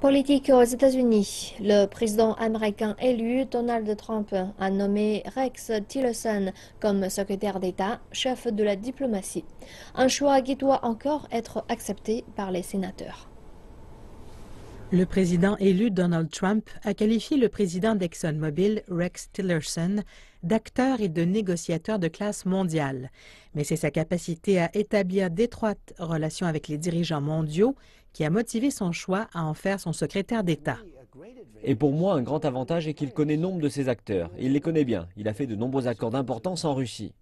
Politique aux États-Unis. Le président américain élu Donald Trump a nommé Rex Tillerson comme secrétaire d'État, chef de la diplomatie. Un choix qui doit encore être accepté par les sénateurs. Le président élu Donald Trump a qualifié le président d'ExxonMobil, Rex Tillerson, d'acteur et de négociateur de classe mondiale. Mais c'est sa capacité à établir d'étroites relations avec les dirigeants mondiaux qui a motivé son choix à en faire son secrétaire d'État. Et pour moi, un grand avantage est qu'il connaît nombre de ses acteurs. Et il les connaît bien. Il a fait de nombreux accords d'importance en Russie.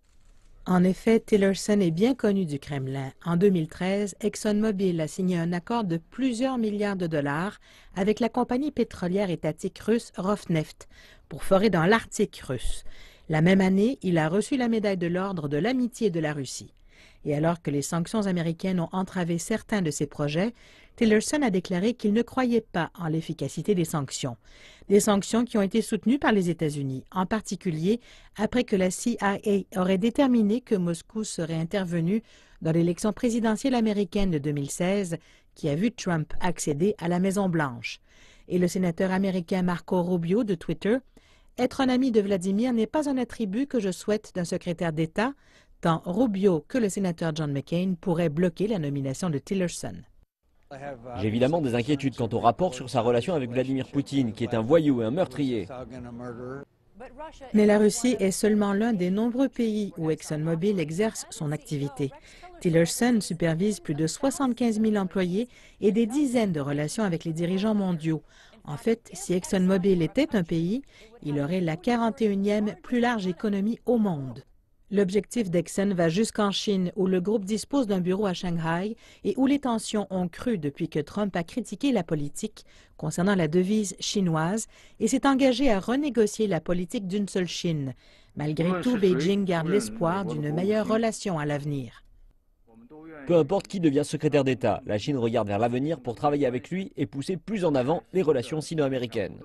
En effet, Tillerson est bien connu du Kremlin. En 2013, ExxonMobil a signé un accord de plusieurs milliards de dollars avec la compagnie pétrolière étatique russe Rosneft pour forer dans l'Arctique russe. La même année, il a reçu la médaille de l'Ordre de l'amitié de la Russie. Et alors que les sanctions américaines ont entravé certains de ses projets, Tillerson a déclaré qu'il ne croyait pas en l'efficacité des sanctions. Des sanctions qui ont été soutenues par les États-Unis, en particulier après que la CIA aurait déterminé que Moscou serait intervenu dans l'élection présidentielle américaine de 2016 qui a vu Trump accéder à la Maison-Blanche. Et le sénateur américain Marco Rubio de Twitter, « Être un ami de Vladimir n'est pas un attribut que je souhaite d'un secrétaire d'État, tant Rubio que le sénateur John McCain pourraient bloquer la nomination de Tillerson. » J'ai évidemment des inquiétudes quant au rapport sur sa relation avec Vladimir Poutine, qui est un voyou et un meurtrier. Mais la Russie est seulement l'un des nombreux pays où ExxonMobil exerce son activité. Tillerson supervise plus de 75 000 employés et des dizaines de relations avec les dirigeants mondiaux. En fait, si ExxonMobil était un pays, il aurait la 41e plus large économie au monde. L'objectif d'Exxon va jusqu'en Chine, où le groupe dispose d'un bureau à Shanghai et où les tensions ont cru depuis que Trump a critiqué la politique concernant la devise chinoise et s'est engagé à renégocier la politique d'une seule Chine. Malgré tout, Beijing garde l'espoir d'une meilleure relation à l'avenir. Peu importe qui devient secrétaire d'État, la Chine regarde vers l'avenir pour travailler avec lui et pousser plus en avant les relations sino-américaines.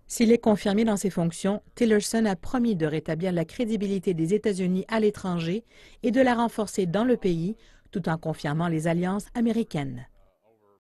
S'il est confirmé dans ses fonctions, Tillerson a promis de rétablir la crédibilité des États-Unis à l'étranger et de la renforcer dans le pays, tout en confirmant les alliances américaines.